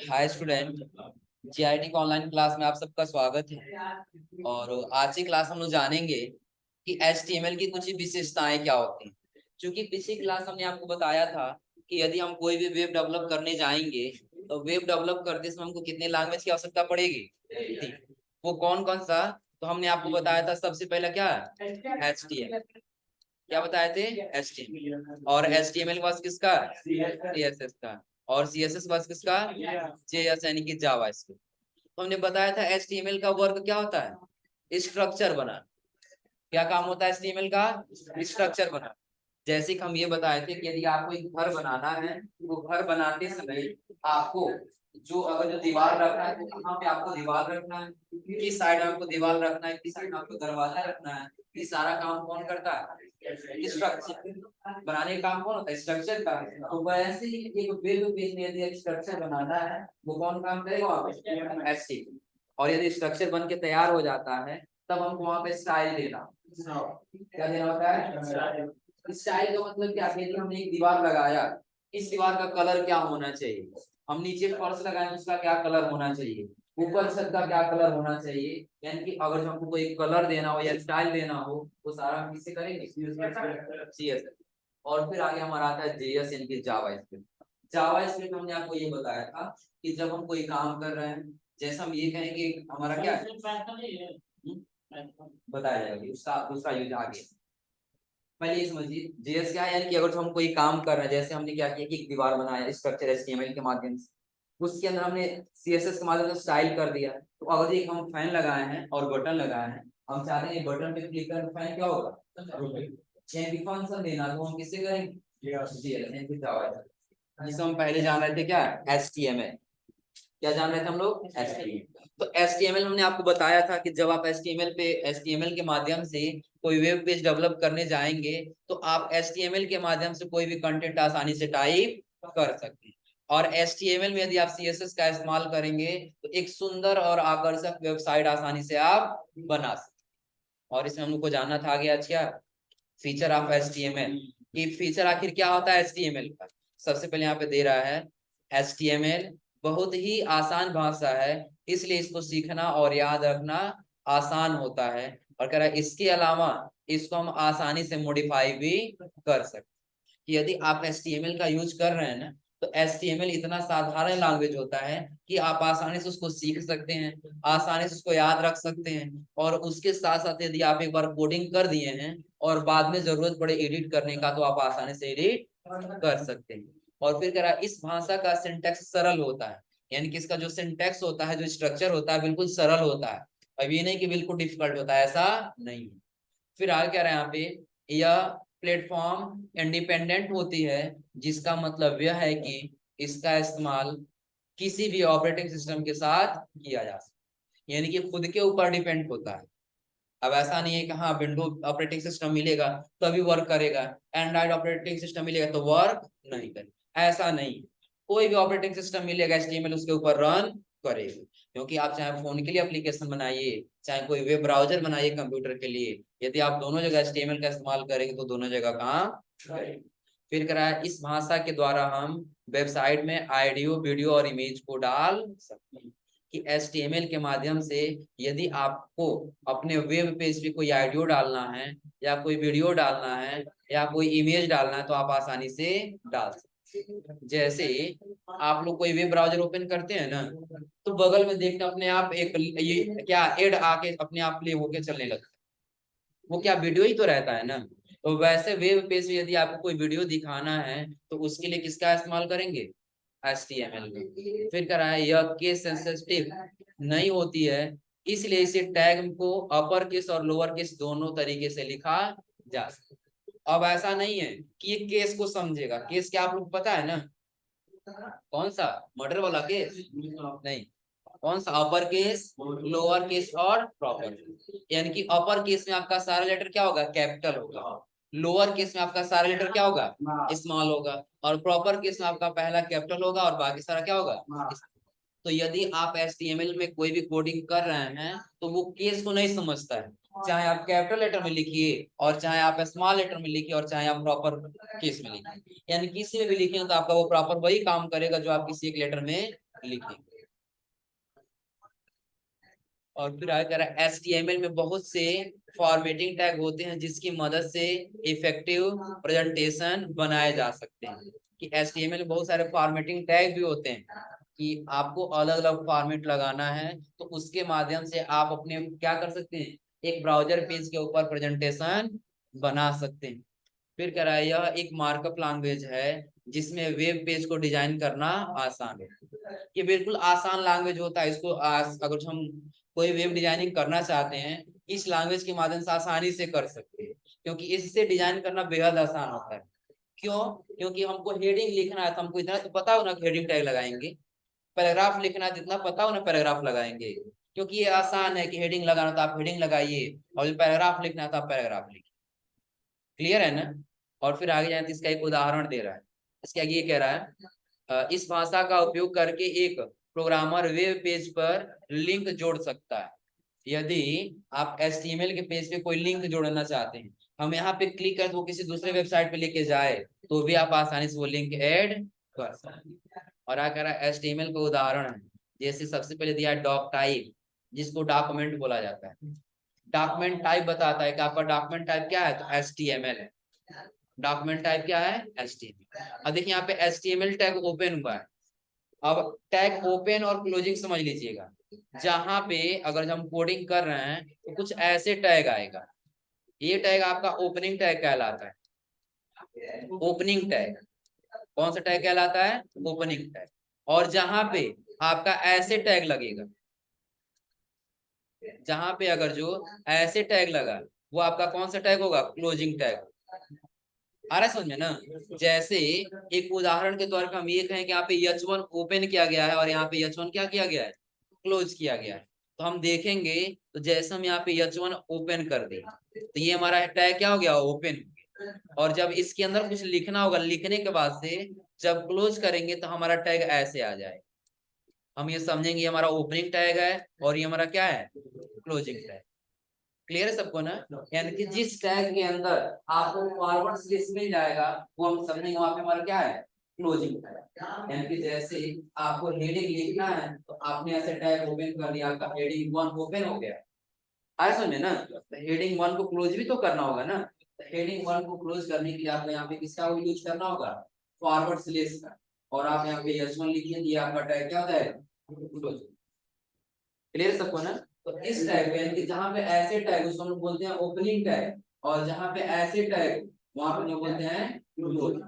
Hi student, GIT का online class में आप सबका स्वागत है। और आज की क्लास हम लोग जानेंगे कि एचटीएमएल की कुछ विशेषताएं क्या होती हैं। क्योंकि पिछली क्लास हमने आपको बताया था कि यदि हम कोई भी वेब डेवलप करने जाएंगे तो वेब डेवलप करते समय हमको कितने लैंग्वेज की आवश्यकता पड़ेगी। वो कौन कौन सा, तो हमने आपको बताया था सबसे पहला क्या है, एचटीएमएल। क्या बताए थे, एचटीएमएल। और एचटीएमएल वाज किसका, सीएसएस का। और सीएसएस वाज किसका, जेएस यानी कि जावास्क्रिप्ट। तो हमने बताया था एचटीएमएल का वर्क क्या होता है, स्ट्रक्चर बना। क्या काम होता है एचटीएमएल का, स्ट्रक्चर बना। जैसे कि हम ये बताए थे कि यदि आपको एक घर बनाना है तो घर बनाते समय आपको जो दीवार रखना है तो कहाँ पे आपको दीवार रखना है, किस साइड आपको दीवार रखना है, किस साइड आपको दरवाजा रखना है, ये सारा काम कौन करता है, स्ट्रक्चर बनाने का काम कौन होता है, स्ट्रक्चर का। तो वैसे ही एक वेब पेज में यदि स्ट्रक्चर बनाना है वो कौन काम करेगा, वहाँ पे एचटीएमएल। और यदि स्ट्रक्चर बन के तैयार हो जाता है तब हमको वहाँ पे स्टाइल देना, क्या देना होता है, स्टाइल का मतलब क्या, यदि हमने एक दीवार लगाया, इस दीवार का कलर क्या होना चाहिए, हम नीचे फर्श लगाए उसका क्या कलर होना चाहिए, ऊपर छत का क्या कलर होना चाहिए। यानी कि अगर हमको कोई कलर देना हो या स्टाइल देना हो तो सारा हम किससे करेंगे, सीएस। और फिर आगे हमारा आता है जेएस यानी कि जावा स्क्रिप्ट। जावा स्क्रिप्ट हमने आपको ये बताया था कि जब हम कोई काम कर रहे हैं, जैसे हम ये कहेंगे हमारा क्या है, बताया जाएगा उसका दूसरा यूज आगे। पहले ये समझिए जेएस क्या है, यानी कि अगर हम कोई काम कर रहे हैं, जैसे हमने क्या किया कि एक दीवार बनाया स्ट्रक्चर एचटीएमएल के माध्यम से, उसके अंदर हमने सीएसएस के माध्यम से स्टाइल कर दिया। तो अगर एक हम फैन लगाए हैं और बटन लगाए हैं, हम चाहते हैं बटन पे क्लिक कर फैन क्या होगा, फंक्शन देना, तो हम किससे करेंगे, जिसे हम पहले जान रहे थे क्या, एचटीएमएल। क्या जान रहे थे हम लोग, एचटीएमएल। तो एचटीएमएल हमने आपको बताया था कि जब आप एचटीएमएल के माध्यम से कोई वेब पेज डेवलप करने जाएंगे तो आप एचटीएमएल के माध्यम से कोई भी कंटेंट आसानी से टाइप कर सकते हैं। और एचटीएमएल में यदि आप सीएसएस का इस्तेमाल करेंगे तो एक सुंदर और आकर्षक वेबसाइट आसानी से आप बना सकते हैं। और इसमें हमको जानना था आगे अच्छा फीचर ऑफ एचटीएमएल, कि फीचर आखिर क्या होता है एचटीएमएल का। सबसे पहले यहाँ पे दे रहा है एचटीएमएल बहुत ही आसान भाषा है, इसलिए इसको सीखना और याद रखना आसान होता है। और कह रहा है इसके अलावा इसको हम आसानी से मॉडिफाई भी कर सकते हैं। कि यदि आप एचटीएमएल का यूज कर रहे हैं ना, तो एचटीएमएल इतना साधारण लैंग्वेज होता है कि आप आसानी से उसको सीख सकते हैं, आसानी से उसको याद रख सकते हैं। और उसके साथ साथ यदि आप एक बार कोडिंग कर दिए हैं और बाद में जरूरत पड़े एडिट करने का तो आप आसानी से एडिट कर सकते हैं। और फिर कह रहा है इस भाषा का सिंटैक्स सरल होता है, यानी कि इसका जो सिंटैक्स होता है, जो स्ट्रक्चर होता है, बिल्कुल सरल होता है। अब ये नहीं कि बिल्कुल डिफिकल्ट होता है, ऐसा नहीं है। फिर आगे कह रहे हैं यहाँ पे, यह प्लेटफॉर्म इंडिपेंडेंट होती है, जिसका मतलब यह है कि इसका इस्तेमाल किसी भी ऑपरेटिंग सिस्टम के साथ किया जा सकता है, यानी कि खुद के ऊपर डिपेंड होता है। अब ऐसा नहीं है कि हाँ विंडो ऑपरेटिंग सिस्टम मिलेगा तभी वर्क करेगा, एंड्रॉइड ऑपरेटिंग सिस्टम मिलेगा तो वर्क नहीं करेगा, ऐसा नहीं। कोई भी ऑपरेटिंग सिस्टम मिलेगा एचटीएमएल उसके ऊपर रन करेगा। क्योंकि आप चाहे फोन के लिए एप्लीकेशन बनाइए, चाहे कोई वेब ब्राउजर बनाइए कंप्यूटर के लिए, यदि आप दोनों जगह एचटीएमएल का इस्तेमाल करेंगे तो दोनों जगह काम करेगा। फिर कह रहा है इस भाषा के द्वारा हम वेबसाइट में ऑडियो वीडियो और इमेज को डाल सकते हैं। कि एचटीएमएल के माध्यम से यदि आपको अपने वेब पेज पे कोई ऑडियो डालना है या कोई वीडियो डालना है या कोई इमेज डालना है तो आप आसानी से डाल सकते हैं। जैसे आप लोग कोई वेब ब्राउजर ओपन करते हैं ना, तो बगल में देखते अपने आप एक ये क्या एड आके अपने आप प्ले होके चलने लगता है, वो क्या वीडियो ही तो रहता है ना। तो वैसे वेब पेज पे यदि आपको कोई वीडियो दिखाना है तो उसके लिए किसका इस्तेमाल करेंगे, एचटीएमएल का। फिर कह रहा है यह केस सेंसिटिव नहीं होती है, इसलिए इसे टैग को अपर केस और लोअर केस दोनों तरीके से लिखा जा सकता है। अब ऐसा नहीं है कि ये केस को समझेगा, केस क्या आप लोग पता है ना, कौन सा, मर्डर वाला केस नहीं, कौन सा, अपर केस, लोअर केस और प्रॉपर। यानी कि अपर केस में आपका सारा लेटर क्या होगा, कैपिटल होगा। लोअर केस में आपका सारा लेटर क्या होगा, स्मॉल होगा। और प्रॉपर केस में आपका पहला कैपिटल होगा और बाकी सारा क्या होगा। तो यदि आप एचटीएमएल में कोई भी कोडिंग कर रहे हैं तो वो केस को नहीं समझता है, चाहे आप कैपिटल लेटर में लिखिए और चाहे आप स्मॉल लेटर में लिखिए और चाहे आप प्रॉपर केस में लिखिए, यानी किसी में भी लिखिए तो आपका वो प्रॉपर वही काम करेगा जो आप किसी एक लेटर में लिखेंगे। और फिर आगे कह रहा है HTML में बहुत से फॉर्मेटिंग टैग होते हैं जिसकी मदद से इफेक्टिव प्रेजेंटेशन बनाए जा सकते हैं। कि HTML में बहुत सारे फॉर्मेटिंग टैग भी होते हैं कि आपको अलग अलग फॉर्मेट लगाना है, तो उसके माध्यम से आप अपने क्या कर सकते हैं, एक ब्राउजर पेज के ऊपर प्रेजेंटेशन बना सकते हैं। फिर कह रहा है यह एक मार्कअप लैंग्वेज है जिसमें वेब पेज को डिजाइन करना आसान है। ये बिल्कुल आसान लैंग्वेज होता है, इसको अगर हम कोई वेब डिजाइनिंग करना चाहते हैं इस लैंग्वेज के माध्यम से आसानी से कर सकते हैं, क्योंकि इससे डिजाइन करना बेहद आसान होता है। क्यों? क्योंकि हमको हेडिंग लिखना है तो हमको इतना तो पता हो ना कि हेडिंग टैग लगाएंगे, पैराग्राफ लिखना है जितना पता हो ना पैराग्राफ लगाएंगे, क्योंकि ये आसान है कि हेडिंग लगाना तो आप हेडिंग लगाइए और जो पैराग्राफ लिखना है तो आप पैराग्राफ लिखिए। क्लियर है ना? और फिर आगे जाए तो इसका एक उदाहरण दे रहा है। इसके आगे ये कह रहा है इस भाषा का उपयोग करके एक प्रोग्रामर वेब पेज पर लिंक जोड़ सकता है। यदि आप HTML के पेज पे कोई लिंक जोड़ना चाहते हैं, हम यहाँ पे क्लिक करें तो वो किसी दूसरे वेबसाइट पे लेके जाए, तो भी आप आसानी से वो लिंक ऐड कर सकते हैं। और आगे कह रहा है HTML का उदाहरण है, जैसे सबसे पहले दिया है डॉक टाइप, जिसको डॉक्यूमेंट बोला जाता है। डॉक्यूमेंट टाइप बताता है कि आपका डॉक्यूमेंट टाइप क्या है, तो HTML है। डॉक्यूमेंट टाइप क्या है, HTML। अब देखिए यहाँ पे HTML टैग ओपन हुआ है। अब टैग ओपन और क्लोजिंग समझ लीजिएगा। जहां पे अगर हम कोडिंग कर रहे हैं तो कुछ ऐसे टैग आएगा, ये टैग आपका ओपनिंग टैग कहलाता है। ओपनिंग टैग कौन सा टैग कहलाता है, ओपनिंग टैग। और जहां पे आपका ऐसे टैग लगेगा, जहां पे अगर जो ऐसे टैग लगा वो आपका कौन सा टैग होगा, क्लोजिंग टैग। आ रहा है समझ में ना? जैसे एक उदाहरण के तौर पर हम ये कहें कि यहाँ पे H1 ओपन किया गया है और यहाँ पे H1 क्या किया गया है, क्लोज किया गया है। तो हम देखेंगे तो जैसे हम यहाँ पे H1 ओपन कर दें तो ये हमारा टैग क्या हो गया, ओपन। और जब इसके अंदर कुछ लिखना होगा, लिखने के बाद से जब क्लोज करेंगे तो हमारा टैग ऐसे आ जाए। हम ये समझेंगे ये हमारा ओपनिंग टैग है और ये हमारा क्या है, क्लोजिंग टैग। क्लियर है सबको ना? यानी कि जिस टैग के अंदर आपको फॉरवर्ड स्लैश मिल जाएगा वो हम समझेंगे वहां पे हमारा क्या है, क्लोजिंग टैग। यानी कि जैसे आपको हेडिंग लिखना है तो आपने ऐसे टैग ओपन कर दिया, आपका हेडिंग 1 ओपन हो गया। आया समझ में ना? तो हेडिंग 1 को क्लोज भी तो करना होगा ना, तो हेडिंग 1 को क्लोज करने के लिए आपको यहाँ पे किसका यूज करना होगा, फॉरवर्ड स्लैश का। और आप यहाँ पे H1 लिखिए, ये आपका टैग क्या होता है, क्लोज। क्लियर सबको ना? तो इस टैग पे यानी कि जहां पे ऐसे टैग उसको हम लोग बोलते हैं ओपनिंग टैग, और जहां पे ऐसे टैग वहां पे लोग बोलते हैं क्लोज।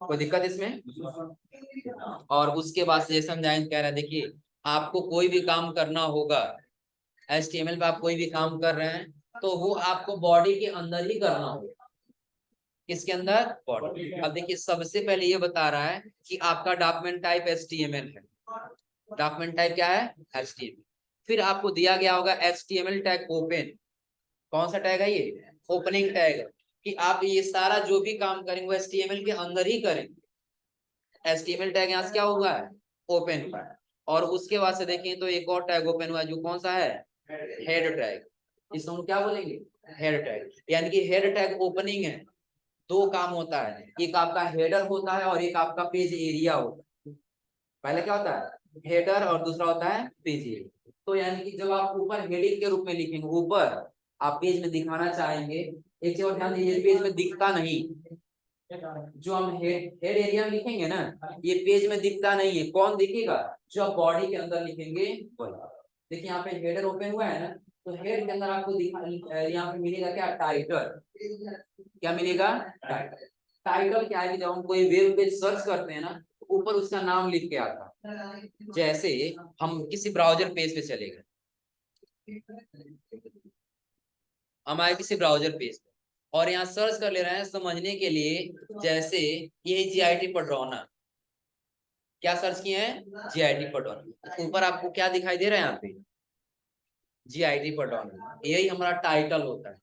कोई दिक्कत इसमें? और उसके बाद से जैसे हम जाएंगे, कह रहा है देखिए आपको कोई भी काम करना होगा, HTML पे आप कोई भी काम कर रहे हैं तो वो आपको बॉडी के अंदर ही करना होगा। किसके अंदर, बॉडी। अब देखिए सबसे पहले ये बता रहा है कि आपका डॉक्यूमेंट टाइप HTML है। डॉक्यूमेंट टाइप क्या है, HTML। फिर आपको दिया गया होगा HTML टैग ओपन। कौन सा टैग है ये, ओपनिंग टैग है, कि आप ये सारा जो भी काम करेंगे वो HTML के अंदर ही करेंगे। HTML टैग यहाँ से क्या हुआ है, ओपन हुआ है। और उसके बाद से देखें तो एक और टैग ओपन हुआ है, जो कौन सा है, हेड टैग। इसको हम क्या बोलेंगे, हेड टैग। यानी कि हेड टैग ओपनिंग है, दो काम होता है, एक आपका हेडर होता है और एक आपका पेज एरिया होता है। पहले क्या होता है, हेडर, और दूसरा होता है पेज एरिया। तो यानी कि जब आप ऊपर हेडिंग के रूप में लिखेंगे, ऊपर आप पेज में दिखाना चाहेंगे, एक चीज और ध्यान दीजिए, पेज में दिखता नहीं। जो हम हेड एरिया में लिखेंगे ना, ये पेज में दिखता नहीं है। कौन दिखेगा, जो आप बॉडी के अंदर लिखेंगे वही। देखिए यहाँ पे हेडर ओपन हुआ है ना, तो हेड के अंदर आपको यहाँ पे मिलेगा क्या, टाइटल। क्या मिलेगा, टाइटल। टाइटल क्या है कि जब हम कोई वेब पेज सर्च करते हैं ना, तो ऊपर उसका नाम लिख के आता है। जैसे हम किसी ब्राउजर पेज पे चले गए, हम आए किसी ब्राउजर पेज पे और यहाँ सर्च कर ले रहे हैं समझने के लिए, जैसे ये GIT पटरौना, क्या सर्च किए हैं, GIT पटरौना। ऊपर आपको क्या दिखाई दे रहा है, यहाँ पे GIT पटरौना, यही हमारा टाइटल होता है।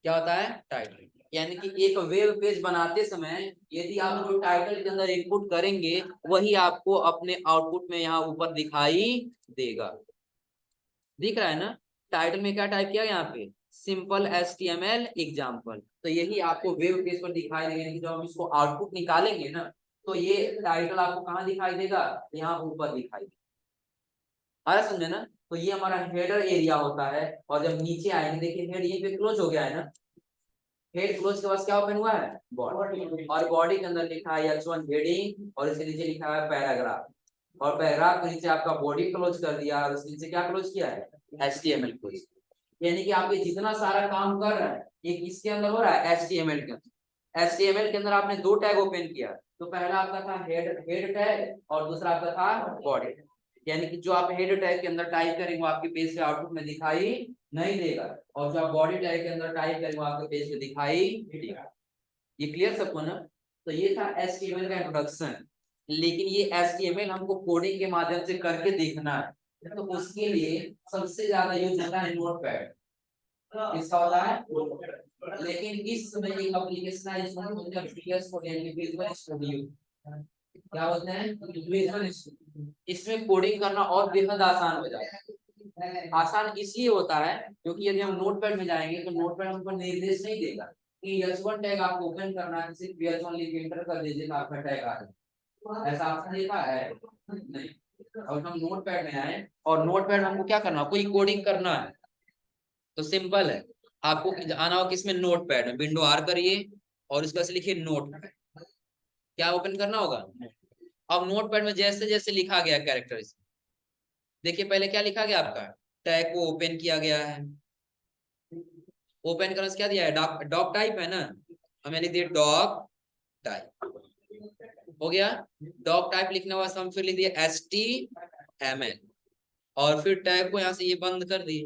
क्या होता है, टाइटल। यानी कि एक वेब पेज बनाते समय यदि आप जो टाइटल के अंदर इनपुट करेंगे वही आपको अपने आउटपुट में यहाँ ऊपर दिखाई देगा। दिख रहा है ना? टाइटल में क्या टाइप किया यहाँ पे, सिंपल HTML एग्जाम्पल। तो यही आपको वेब पेज पर दिखाई देगा कि जब हम इसको आउटपुट निकालेंगे ना, तो ये टाइटल आपको कहाँ दिखाई देगा, यहाँ ऊपर दिखाई देगा। आ रहा समझे ना। तो ये हमारा हेडर एरिया होता है, और जब नीचे आएंगे देखिए हेड ये पे क्लोज हो गया है ना, हेड क्लोज के बाद क्या ओपन हुआ है, बॉडी। और बॉडी के अंदर लिखा है H1 हेडिंग, और इसके नीचे लिखा है पैराग्राफ, और पैराग्राफ के नीचे आपका बॉडी क्लोज कर दिया, और उसके नीचे क्या क्लोज किया है, HTML क्लोज। यानी कि आप ये जितना सारा काम कर रहे हैं ये किसके अंदर हो रहा है, HTML के अंदर। HTML के अंदर आपने दो टैग ओपन किया, तो पहला आपका था हेड टैग, और दूसरा आपका था बॉडी। यानी कि जो आप हेड टैग के अंदर टाइप करेंगे वो आपके पेज के आउटपुट में दिखाई नहीं देगा, और जो आप बॉडी टैग के अंदर टाइप करेंगे वो आपके पेज पे दिखाई देगा। ये क्लियर सबको ना। तो ये था HTML का इंट्रोडक्शन। लेकिन ये HTML हमको कोडिंग के माध्यम से करके देखना है, तो उसके लिए सबसे ज्यादा यूज होता है नोटपैड। किसका होता है, लेकिन इस समय एक एप्लीकेशन है जिसको बोलते हैं VS कोड यानी विजुअल स्टूडियो। क्या बोलते हैं, विजुअल स्टूडियो। इसमें कोडिंग करना और बेहद आसान हो जाता है। आसान इसलिए होता है क्योंकि यदि हम नोटपैड में जाएंगे तो नोटपैड हमको निर्देश नहीं देगा कि H1 टैग आपको ओपन करना है, सिर्फ H1 लिख एंटर कर दीजिए तो आपका टैग आ जाएगा। ऐसा ऑप्शन देता है नहीं। अब हम नोटपैड में आए, और नोटपैड में हमको क्या करना है, कोई कोडिंग करना है, तो सिंपल है। आपको आना हो किसमें, नोटपैड में, विंडो आर करिए और इसका से लिखिए नोटपैड। क्या ओपन करना होगा, अब नोटपैड में जैसे जैसे लिखा गया कैरेक्टर, देखिए पहले क्या लिखा गया आपका, टैग को ओपन किया गया है। ओपन करने से क्या दिया है, डॉक टाइप है ना, हमें लिख दिए डॉक टाइप, हो गया। डॉक टाइप लिखने वाला हम फिर लिख दिए HTML, और फिर टैग को यहाँ से ये बंद कर दिए।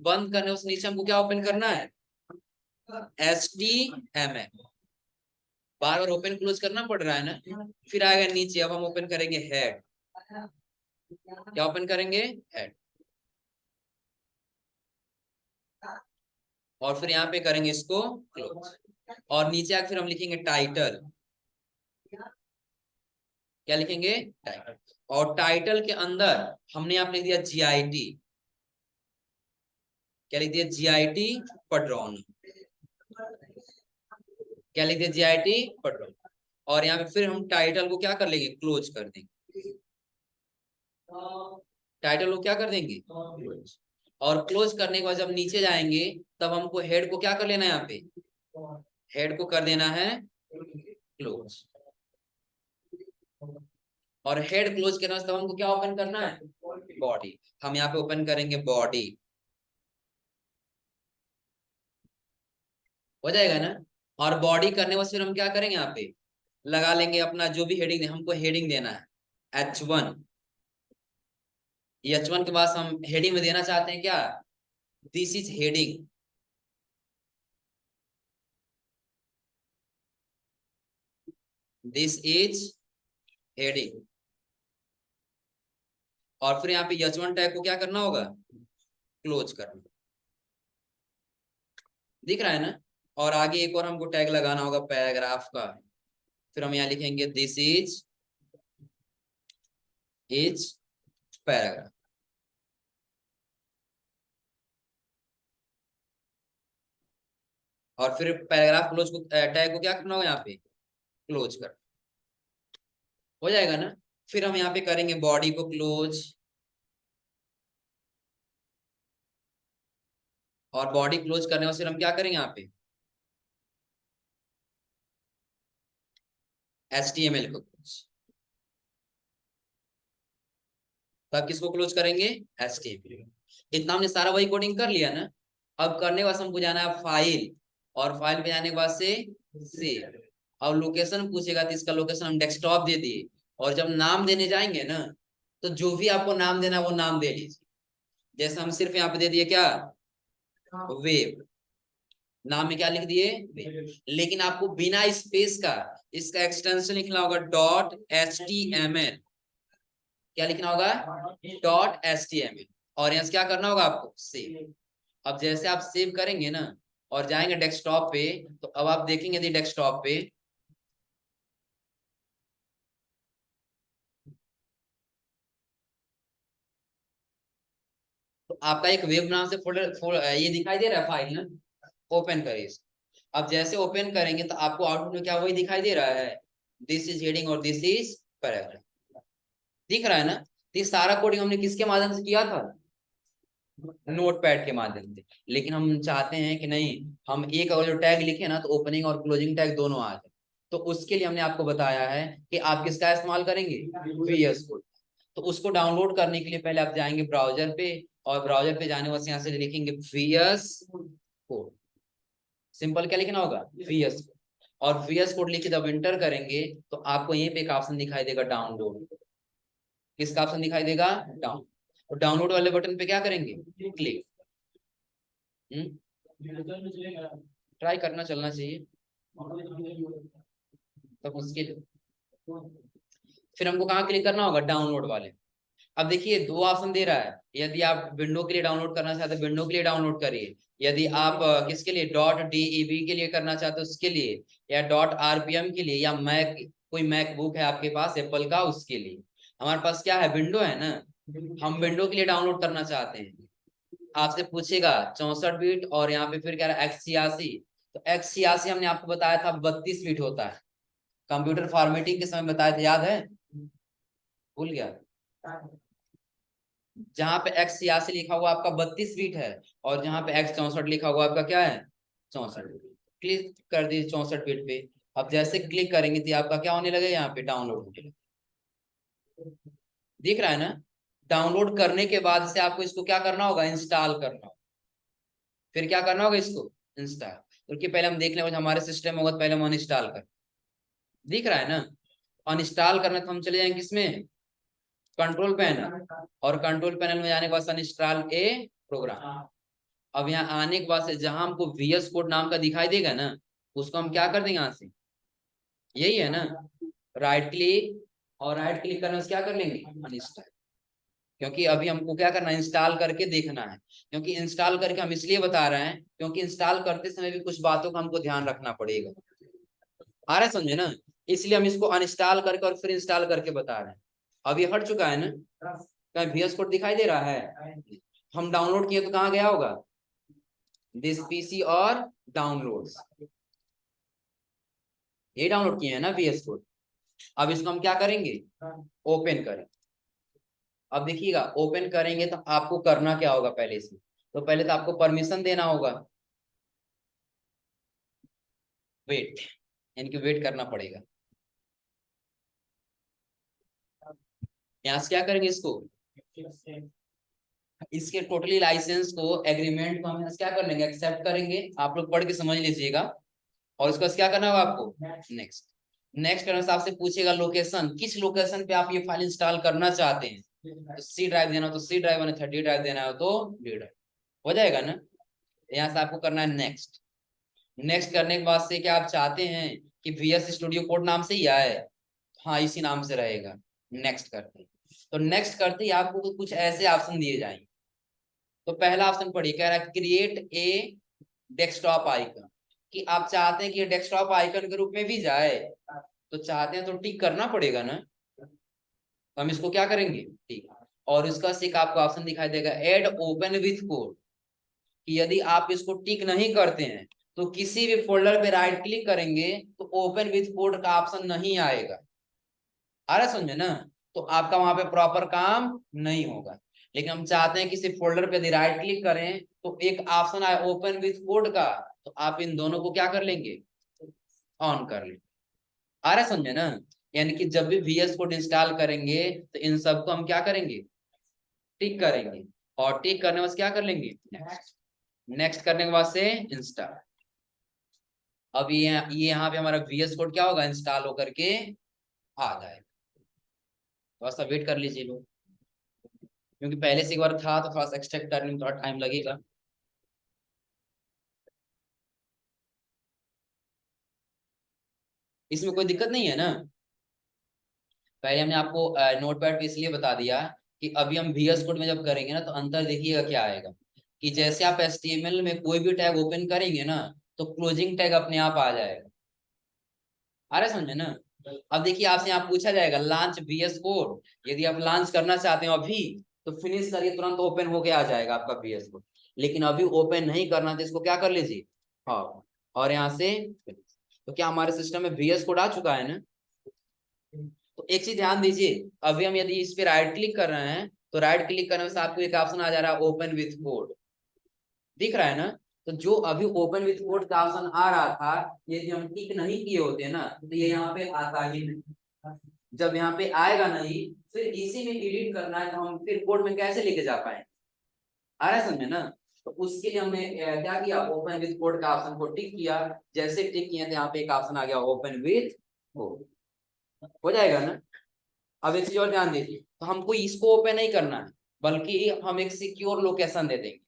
बंद करने उस नीचे हमको क्या ओपन करना है, HTML। बार बार ओपन क्लोज करना पड़ रहा है ना। फिर आएगा नीचे, अब हम ओपन करेंगे हेड। क्या ओपन करेंगे, हेड। और फिर यहाँ पे करेंगे इसको क्लोज, और नीचे आकर फिर हम लिखेंगे टाइटल। क्या लिखेंगे, टाइटल। और टाइटल के अंदर हमने यहाँ पे लिख दिया GIT। क्या लिख दिया, GIT पड्रॉन। क्या लिख दिया, GIT पड्रॉन। और यहाँ पे फिर हम टाइटल को क्या कर लेंगे, क्लोज कर देंगे। टाइटल को क्या कर देंगे, क्लोज। और क्लोज करने के बाद जब नीचे जाएंगे तब हमको हेड को क्या कर लेना है, यहाँ पे हेड को कर देना है क्लोज। और हेड क्लोज करना तब हमको क्या ओपन करना है, बॉडी। हम यहाँ पे ओपन करेंगे बॉडी, हो जाएगा ना। और बॉडी करने के बाद फिर हम क्या करेंगे, यहाँ पे लगा लेंगे अपना जो भी हेडिंग, हमको हेडिंग देना है H1। H1 के बाद हम हेडिंग में देना चाहते हैं क्या, this is heading. This is heading. और फिर यहाँ पे H1 टैग को क्या करना होगा, क्लोज करना। दिख रहा है ना। और आगे एक और हमको टैग लगाना होगा पैराग्राफ का। फिर हम यहाँ लिखेंगे दिस इज पैराग्राफ। और फिर पैराग्राफ क्लोज को, टैग को क्या करना होगा, यहाँ पे क्लोज कर, हो जाएगा ना। फिर हम यहाँ पे करेंगे बॉडी को क्लोज, और बॉडी क्लोज करने के फिर हम क्या करेंगे, यहाँ पे HTML को क्लोज। तब किसको क्लोज करेंगे, HTML। इतना हमने सारा वही कोडिंग कर लिया ना। अब करने के बाद हमको जाना है फाइल, और फाइल पे जाने के बाद से सेव। अब लोकेशन पूछेगा तो इसका लोकेशन हम डेस्कटॉप दे दिए। और जब नाम देने जाएंगे ना, तो जो भी आपको नाम देना वो नाम दे लीजिए। जैसे हम सिर्फ यहाँ पे दे दिए क्या, वेब। नाम में क्या लिख दिए, वेब। लेकिन आपको बिना स्पेस का इसका एक्सटेंशन लिखना होगा .html। क्या लिखना होगा, .html। और यहाँ से क्या करना होगा आपको, सेव। अब जैसे आप सेव करेंगे ना और जाएंगे डेस्कटॉप पे, तो अब आप देखेंगे यदि डेस्कटॉप पे तो आपका एक वेब नाम से फोल्डर ये दिखाई दे रहा है फाइल ना, ओपन करिए इसको। अब जैसे ओपन करेंगे तो आपको आउटपुट में क्या वही दिखाई दे रहा है, दिस इज हेडिंग और दिस इज पैराग्राफ, दिख रहा है ना। तो ये सारा कोडिंग हमने किसके माध्यम से किया था, नोटपैड के माध्यम से। लेकिन हम चाहते हैं कि नहीं, हम एक अगर जो टैग लिखे ना तो ओपनिंग और क्लोजिंग टैग दोनों आ जाए। तो उसके लिए हमने आपको बताया है कि आप किसका इस्तेमाल करेंगे, VS कोड। तो उसको डाउनलोड करने के लिए पहले आप जाएंगे ब्राउजर पे, और ब्राउजर पे जाने वाले यहाँ से लिखेंगे VS कोड। सिंपल क्या लिखना होगा, VS कोड। और VS कोड लिख के जब एंटर करेंगे तो आपको यहीं पे एक ऑप्शन दिखाई देगा डाउनलोड। किसका ऑप्शन दिखाई देगा, डाउन। और डाउनलोड वाले बटन पे क्या करेंगे, क्लिक। ट्राई करना चलना चाहिए तब उसके। फिर हमको कहाँ क्लिक करना होगा, डाउनलोड वाले। अब देखिए दो ऑप्शन दे रहा है, यदि आप विंडो के लिए डाउनलोड करना चाहते हैं विंडो के लिए डाउनलोड करिए, यदि आप किसके लिए .dev के लिए करना चाहते हो उसके लिए, या .rpm के लिए, या मैक कोई मैकबुक है आपके पास एप्पल का उसके लिए। हमारे पास क्या है, विंडो है ना, हम विंडो के लिए डाउनलोड करना चाहते हैं। आपसे पूछेगा 64 बिट और यहाँ पे फिर क्या रहा x86। तो x86 हमने आपको बताया था 32 बिट होता है, कंप्यूटर फॉर्मेटिंग के समय बताया था, याद है, भूल गया। जहां पे x86 लिखा हुआ आपका 32 बिट है, और जहां पे x64 लिखा हुआ आपका क्या है, 64 बिट। क्लिक कर दीजिए 64 बिट पे। अब जैसे क्लिक करेंगे तो आपका क्या होने लगे, यहाँ पे डाउनलोड होने लगे, दिख रहा है ना। डाउनलोड करने के बाद से आपको इसको क्या करना होगा, इंस्टॉल करना होगा। फिर क्या करना होगा, इसको इंस्टॉल। क्योंकि पहले हम देख लें हमारे सिस्टम होगा तो पहले हम अनइंस्टॉल कर, दिख रहा है ना। अनइंस्टॉल करना तो हम चले जाएंगे किसमें, कंट्रोल पैनल, और कंट्रोल पैनल में जाने के बाद इंस्टॉल ए प्रोग्राम। अब यहाँ आने के बाद से जहां हमको VS कोड नाम का दिखाई देगा ना, उसको हम क्या कर देंगे यहाँ से, यही है ना, राइट क्लिक, और राइट क्लिक करने से क्या कर लेंगे, अनइंस्टॉल। क्योंकि अभी हमको क्या करना है, इंस्टॉल करके देखना है। क्योंकि इंस्टॉल करके हम इसलिए बता रहे हैं क्योंकि इंस्टॉल करते समय भी कुछ बातों का हमको ध्यान रखना पड़ेगा, आ रहा है समझे ना। इसलिए हम इसको अनइंस्टॉल करके और फिर इंस्टॉल करके बता रहे हैं। अब ये हट चुका है ना, कहीं VS कोड दिखाई दे रहा है, हम डाउनलोड किए तो कहाँ गया होगा, दिस PC और डाउनलोड्स, ये डाउनलोड किए हैं ना VS कोड। अब इसको हम क्या करेंगे, ओपन करें। अब देखिएगा ओपन करेंगे तो आपको करना क्या होगा, पहले इसमें तो पहले तो आपको परमिशन देना होगा, वेट, इनकी वेट करना पड़ेगा। यहाँ से क्या करेंगे, इसको इसके टोटली लाइसेंस को, एग्रीमेंट को हम यहाँ से क्या कर लेंगे, एक्सेप्ट करेंगे। आप लोग पढ़ के समझ लीजिएगा। और उसके बाद क्या करना होगा आपको, नेक्स्ट। नेक्स्ट करने से आपसे पूछेगा लोकेशन, किस लोकेशन पे आप ये फाइल इंस्टॉल करना चाहते हैं। तो C ड्राइव देना हो तो C ड्राइव, 30 ड्राइव देना हो तो D ड्राइव, हो जाएगा ना। यहाँ से आपको करना है नेक्स्ट। नेक्स्ट करने के बाद से क्या आप चाहते हैं कि VS स्टूडियो कोड नाम से ही आए, हाँ इसी नाम से रहेगा। नेक्स्ट करते हैं, तो नेक्स्ट करते ही आपको कुछ ऐसे ऑप्शन दिए जाएंगे। तो पहला ऑप्शन पढ़िए, कह रहा है क्रिएट ए डेस्कटॉप आइकन, कि आप चाहते हैं कि ये डेस्कटॉप आइकन के रूप में भी जाए। तो चाहते हैं तो टिक करना पड़ेगा ना, तो हम इसको क्या करेंगे, टिक। और इसका से एक आपको ऑप्शन दिखाई देगा ऐड ओपन विथ कोड, कि यदि आप इसको टिक नहीं करते हैं तो किसी भी फोल्डर पे राइट क्लिक करेंगे तो ओपन विथ कोड का ऑप्शन नहीं आएगा। आ रहा समझे ना, तो आपका वहां पे प्रॉपर काम नहीं होगा। लेकिन हम चाहते हैं किसी फोल्डर पे यदि राइट क्लिक करें तो एक ऑप्शन आए ओपन विथ कोड का, तो आप इन दोनों को क्या कर लेंगे, ऑन कर लेंगे। आ रहा समझे ना। यानी कि जब भी VS कोड इंस्टॉल करेंगे तो इन सबको हम क्या करेंगे, टिक करेंगे। और टिक करने के बाद क्या कर लेंगे, नेक्स्ट। नेक्स्ट करने के बाद से इंस्टॉल। अब ये यहाँ पे हमारा VS कोड क्या होगा, इंस्टॉल होकर के आ जाएगा। थोड़ा सा वेट कर लीजिए लोग, क्योंकि पहले से एक बार था तो थोड़ा सा एक्सट्रैक्ट करने में थोड़ा टाइम लगेगा। इसमें कोई दिक्कत नहीं है ना। पहले हमने आपको नोटपैड पे इसलिए बता दिया कि अभी हम VS कोड में जब करेंगे ना तो अंतर देखिएगा क्या आएगा, कि जैसे आप HTML में कोई भी टैग ओपन करेंगे ना तो क्लोजिंग टैग अपने आप आ जाएगा। आ रहा है समझे ना। अब देखिए आपसे यहाँ पूछा जाएगा लॉन्च VS कोड, यदि आप लॉन्च करना चाहते हो अभी तो फिनिश करिए, तुरंत ओपन होके आ जाएगा आपका VS कोड। लेकिन अभी ओपन नहीं करना तो इसको क्या कर लीजिए, हाँ, और यहाँ से तो क्या हमारे सिस्टम में VS कोड आ चुका है ना। तो एक चीज ध्यान दीजिए, अभी हम यदि इस पे राइट क्लिक कर रहे हैं तो राइट क्लिक करने से आपको एक ऑप्शन आ जा रहा है ओपन विथ कोड, दिख रहा है ना। तो जो अभी ओपन विथ कोड का ऑप्शन आ रहा था, ये जो हम टिक नहीं किए होते ना तो ये यहाँ पे आता ही नहीं। जब यहाँ पे आएगा नहीं, फिर इसी में एडिट करना है, तो हम फिर कोड में कैसे लेके जा पाए, आ रहा है समझ में ना। तो उसके लिए हमने क्या किया, ओपन विथ कोड का ऑप्शन को टिक किया। जैसे टिक किया तो यहाँ पे एक ऑप्शन आ गया ओपन विथ कोड, हो जाएगा ना। अब एक चीज और ध्यान दीजिए, तो हमको इसको ओपन नहीं करना है, बल्कि हम एक सिक्योर लोकेशन दे देंगे।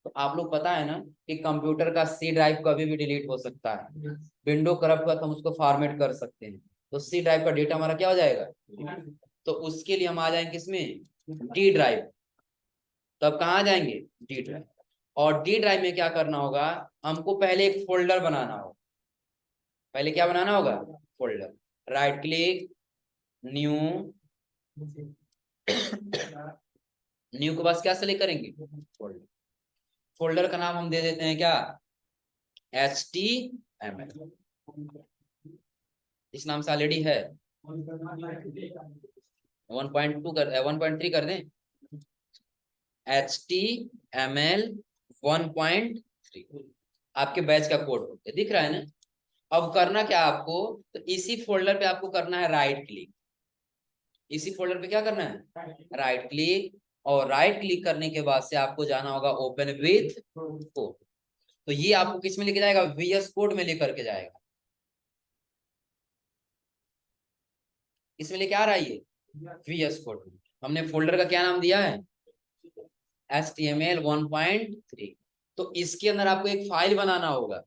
तो आप लोग पता है ना कि कंप्यूटर का C ड्राइव कभी भी डिलीट हो सकता है, विंडो करप्ट हुआ तो हम उसको फॉर्मेट कर सकते हैं, तो C ड्राइव का डेटा हमारा क्या हो जाएगा। तो उसके लिए हम आ जाएंगे किसमें, D ड्राइव। तो अब कहाँ जाएंगे, D ड्राइव। और D ड्राइव में क्या करना होगा, हमको पहले एक फोल्डर बनाना होगा। पहले क्या बनाना होगा, folder. Right click, new, new के बाद क्या सेलेक्ट करेंगे, फोल्डर। फोल्डर का नाम हम दे देते हैं क्या, HTML। इस नाम से ऑलरेडी है, 1.2 कर 1.3 कर दें, HTML 1.3 आपके बैच का कोड दिख रहा है ना। अब करना क्या आपको, तो इसी फोल्डर पे आपको करना है राइट क्लिक। इसी फोल्डर पे क्या करना है, राइट क्लिक। और राइट क्लिक करने के बाद से आपको जाना होगा ओपन विथ कोड। तो ये आपको किस में लेके जाएगा, VS कोड में लेकर के जाएगा। इसमें लेके आ रहा है ये VS कोड में। हमने फोल्डर का क्या नाम दिया है, HTML 1.3। तो इसके अंदर आपको एक फाइल बनाना होगा।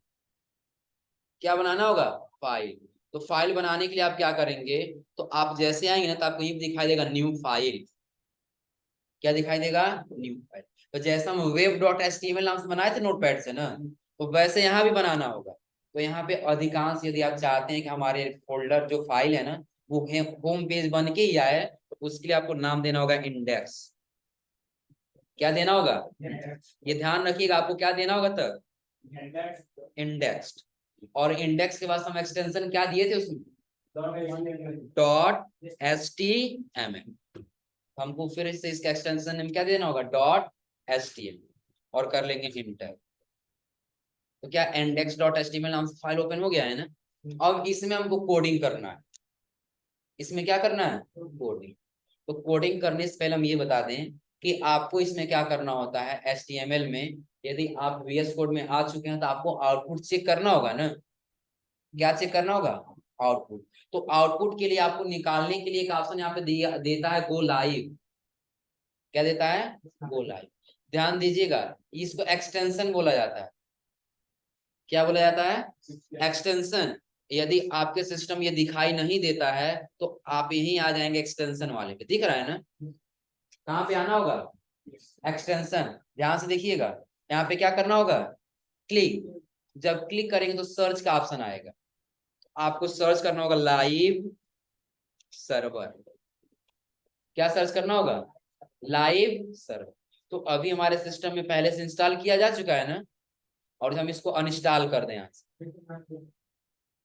क्या बनाना होगा, फाइल। तो फाइल बनाने के लिए आप क्या करेंगे, तो आप जैसे आएंगे ना तो आपको ये दिखाई देगा न्यू फाइल। क्या दिखाई देगा, न्यू फाइल। तो जैसा हम web.html नाम से बनाए थे नोटपैड से ना, तो वैसे यहाँ भी बनाना होगा। तो यहाँ पे अधिकांश यदि आप चाहते हैं कि हमारे फोल्डर जो फाइल है ना वो होम पेज बन के ही आए, तो उसके लिए आपको नाम देना होगा इंडेक्स। क्या देना होगा, ये ध्यान रखिएगा, आपको क्या देना होगा तब, इंडेक्स। और इंडेक्स के बाद हम एक्सटेंशन क्या दिए थे उसमें, .html। हमको फिर से इसका एक्सटेंशन नेम क्या देना होगा, .html, और कर लेंगे इंटर। तो क्या index.html नाम से फाइल ओपन हो गया है ना। अब इसमें हमको कोडिंग करना है। इसमें क्या करना है, कोडिंग। तो कोडिंग करने से पहले हम ये बता दें कि आपको इसमें क्या करना होता है, HTML में यदि आप VS कोड में आ चुके हैं तो आपको आउटपुट चेक करना होगा ना। क्या चेक करना होगा, आउटपुट। तो आउटपुट के लिए आपको निकालने के लिए एक ऑप्शन यहाँ पे दिया देता है गो लाइव। क्या देता है, गो लाइव। ध्यान दीजिएगा, इसको एक्सटेंशन बोला जाता है। क्या बोला जाता है, एक्सटेंशन। यदि आपके सिस्टम ये दिखाई नहीं देता है तो आप यहीं आ जाएंगे एक्सटेंशन वाले पे, दिख रहा है ना। कहाँ पे आना होगा, एक्सटेंशन। ध्यान से देखिएगा, यहाँ पे क्या करना होगा, क्लिक। जब क्लिक करेंगे तो सर्च का ऑप्शन आएगा, आपको सर्च करना होगा लाइव सर्वर। क्या सर्च करना होगा, लाइव सर्वर। तो अभी हमारे सिस्टम में पहले से इंस्टॉल किया जा चुका है ना, और हम इसको अनइंस्टॉल कर दें यहाँ से,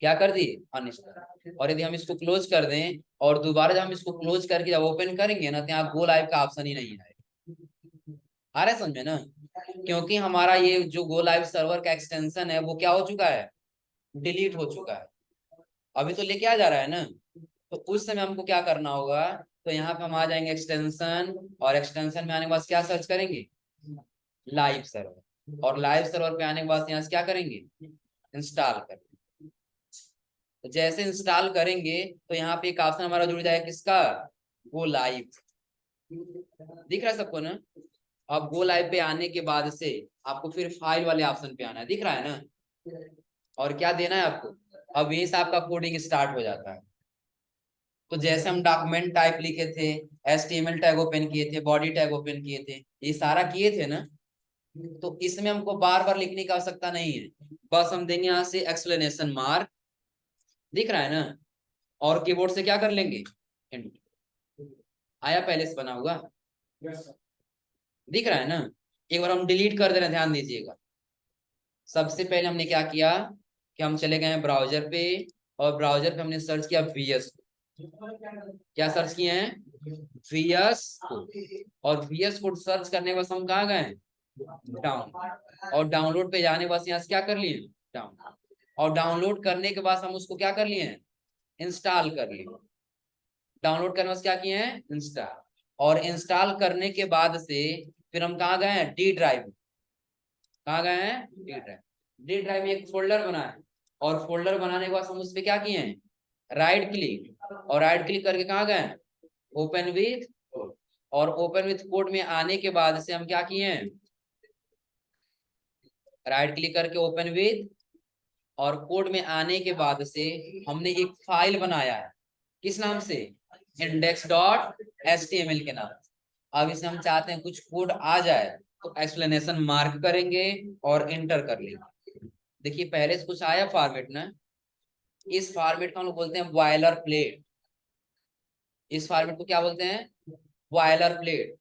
क्या कर दिए, अनइंस्टॉल। और यदि हम इसको क्लोज कर दें और दोबारा जब हम इसको क्लोज करके जब ओपन करेंगे ना तो यहाँ गो लाइव का ऑप्शन ही नहीं आएगा। आ रहा है समझ में ना, क्योंकि हमारा ये जो गो लाइव सर्वर का एक्सटेंशन है वो क्या हो चुका है, डिलीट हो चुका है। अभी तो लेके आ जा रहा है ना। तो उस समय हमको क्या करना होगा, तो यहाँ पे हम आ जाएंगे एक्सटेंशन, और एक्सटेंशन में आने के बाद क्या सर्च करेंगे, लाइव सर्वर। और लाइव सर्वर पे आने के बाद यहाँ से क्या करेंगे, इंस्टॉल करेंगे। तो जैसे इंस्टॉल करेंगे तो यहाँ पे एक ऑप्शन हमारा जुड़ जाएगा, किसका, गो लाइव। दिख रहा है सबको ना। अब गो लाइव पे आने के बाद से आपको फिर फाइल वाले ऑप्शन पे आना है, दिख रहा है ना। और क्या देना है आपको, अब ये से आपका कोडिंग स्टार्ट हो जाता है। तो जैसे हम डॉक्यूमेंट टाइप लिखे थे, HTML टैग ओपन किए थे, बॉडी टैग ओपन किए थे, ये सारा किए थे ना। तो इसमें हमको बार बार लिखने की आवश्यकता नहीं है, बस हम देंगे यहाँ से एक्सप्लेनेशन मार्क, दिख रहा है ना। और कीबोर्ड से क्या कर लेंगे, Enter। आया पहले से बना हुआ, दिख रहा है ना। एक बार हम डिलीट कर दे रहे हैं, ध्यान दीजिएगा। सबसे पहले हमने क्या किया कि हम चले गए ब्राउजर पे, और ब्राउजर पे हमने सर्च किया VS। क्या सर्च किए हैं? VS code. और VS कोड सर्च करने के बाद हम कहाँ गए? डाउन। और डाउनलोड पे जाने के बाद यहाँ से क्या कर लिए? डाउन। और डाउनलोड करने के बाद हम उसको क्या कर लिए? इंस्टॉल कर लिए। डाउनलोड करने के बाद क्या किए हैं? इंस्टॉल। और इंस्टॉल करने के बाद से फिर हम कहाँ गए हैं? D drive. कहाँ गए हैं? D drive. डी ड्राइव में एक फोल्डर बना है, और फोल्डर बनाने के बाद हम उस पर क्या किए हैं? Right click. और राइट क्लिक करके कहाँ गए? Open with code. और ओपन विथ कोड में आने के बाद से हम क्या किए हैं? राइट क्लिक करके ओपन विथ, और कोड में आने के बाद से हमने एक फाइल बनाया है। किस नाम से? index.html के नाम से। अब इसे हम चाहते हैं कुछ कोड आ जाए, तो एक्सप्लेनेशन मार्क करेंगे और इंटर कर लेंगे। देखिए पहले से कुछ आया फॉर्मेट ना, इस फॉर्मेट को हम लोग बोलते हैं बॉयलर प्लेट। इस फॉर्मेट को क्या बोलते हैं? Boiler plate.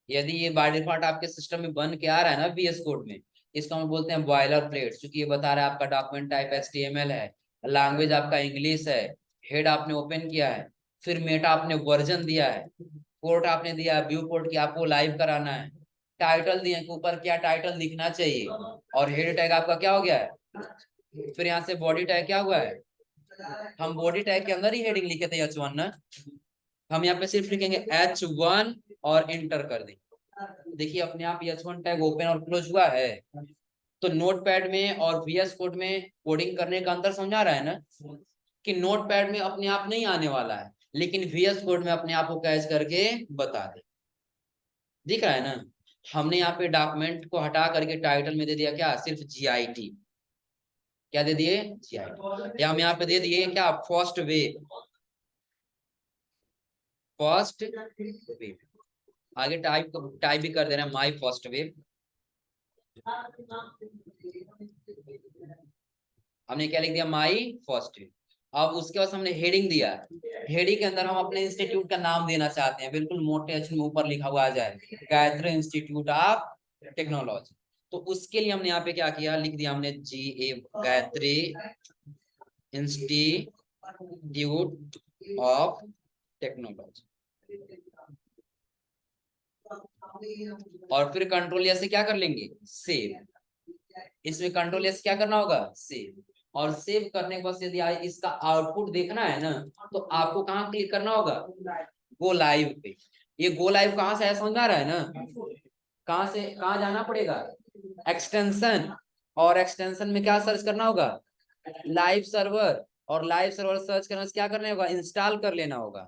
यदि ये बाय डिफॉल्ट आपके सिस्टम में बन के आ रहा है ना VS कोड में, इसको हम बोलते हैं बॉयलर प्लेट। क्योंकि ये बता रहा है आपका डॉक्यूमेंट टाइप HTML है, लैंग्वेज आपका इंग्लिश है, हेड आपने ओपन किया है, फिर मेटा आपने वर्जन दिया है, पोर्ट आपने दिया है व्यू पोर्ट की, आपको लाइव कराना है, टाइटल दिए कि ऊपर क्या टाइटल दिखना चाहिए, और हेड टैग आपका क्या हो गया है। फिर यहाँ से बॉडी टैग क्या हुआ है? हम बॉडी टैग के अंदर ही हेडिंग लिखे थे H1 ना, हम यहाँ पे सिर्फ लिखेंगे H1 और इंटर कर देंगे। देखिए अपने आप H1 टैग ओपन और क्लोज हुआ है। तो नोटपैड में और VS कोड में कोडिंग करने का अंतर समझा रहा है ना, कि नोटपैड में अपने आप नहीं आने वाला है, लेकिन VS कोड में अपने आप को कैच करके बता दे। दिख रहा है ना। हमने यहाँ पे डॉक्यूमेंट को हटा करके टाइटल में दे दिया क्या? सिर्फ GIT। क्या दे दिए? GIT। या हम यहाँ पे दे दिए क्या? First web. First web. आगे टाइप भी कर दे रहे हैं माई फर्स्ट वेब। हमने क्या लिख दिया? My first web. अब उसके बाद हमने हेडिंग दिया। हेडिंग के अंदर हम अपने इंस्टीट्यूट का नाम देना चाहते हैं, बिल्कुल मोटे अक्षर में ऊपर लिखा हुआ आ जाए, गायत्री इंस्टीट्यूट ऑफ टेक्नोलॉजी। तो उसके लिए हमने यहाँ पे क्या किया? लिख दिया हमने GA, Gayatri institute of technology. और फिर कंट्रोल से क्या कर लेंगे? सेव। इसमें कंट्रोल क्या करना होगा? सेव। और सेव करने के बाद यदि इसका आउटपुट देखना है ना, तो आपको कहाँ क्लिक करना होगा? गो लाइव पे। ये गो लाइव कहाँ से है समझ आ रहा है ना? कहाँ से कहाँ जाना पड़ेगा? एक्सटेंशन। और एक्सटेंशन में क्या सर्च करना होगा? Live server. और लाइव सर्वर सर्च करने से क्या करना होगा? इंस्टॉल कर लेना होगा।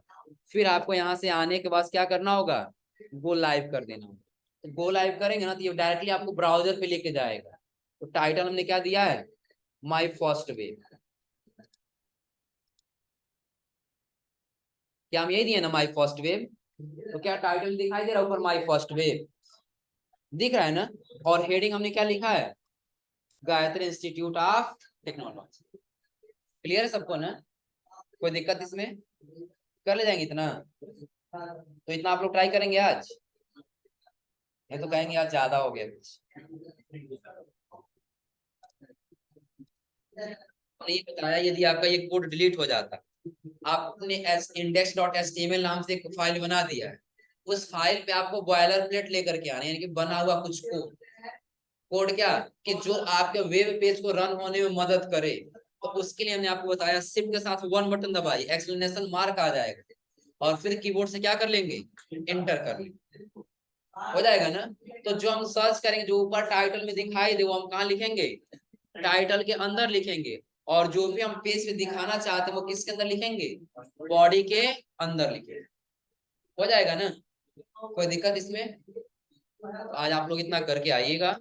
फिर आपको यहाँ से आने के बाद क्या करना होगा? गो लाइव कर देना होगा। तो गो लाइव करेंगे ना, तो ये डायरेक्टली आपको ब्राउजर पे लेके जाएगा। तो टाइटल हमने क्या दिया है? My first web. क्या हम यही दिए ना, माई फर्स्ट वेब? तो क्या टाइटल दिखाई दे रहा है ऊपर? माई फर्स्ट वेब दिख रहा है ना। और हेडिंग हमने क्या लिखा है? Gayatri institute of technology. Clear है सबको ना? कोई दिक्कत इसमें? कर ले जाएंगे इतना? तो इतना आप लोग ट्राई करेंगे आज? ये तो कहेंगे आज ज्यादा हो गया कुछ। ये बताया यदि आपका ये कोड डिलीट हो जाता, आपने index.html नाम से एक फाइल बना दिया है, उस फाइल पे आपको बॉयलर प्लेट लेकर के आना, यानी कि बना हुआ कुछ कोड। कोड क्या? कि जो आपके वेब पेज को रन होने में मदद करे। तो उसके लिए हमने आपको बताया शिफ्ट के साथ 1 बटन दबाई, एक्सक्लेमेशन मार्क आ जाएगा, और फिर कीबोर्ड से क्या कर लेंगे? एंटर कर लेंगे। हो जाएगा ना। तो जो हम सर्च करेंगे, जो ऊपर टाइटल में दिखाई दे, वो हम कहाँ लिखेंगे? टाइटल के अंदर लिखेंगे। और जो भी हम पेज पे दिखाना चाहते हैं वो किसके अंदर लिखेंगे? बॉडी के अंदर लिखेंगे। हो जाएगा ना? कोई दिक्कत इसमें? आज आप लोग इतना करके आइएगा।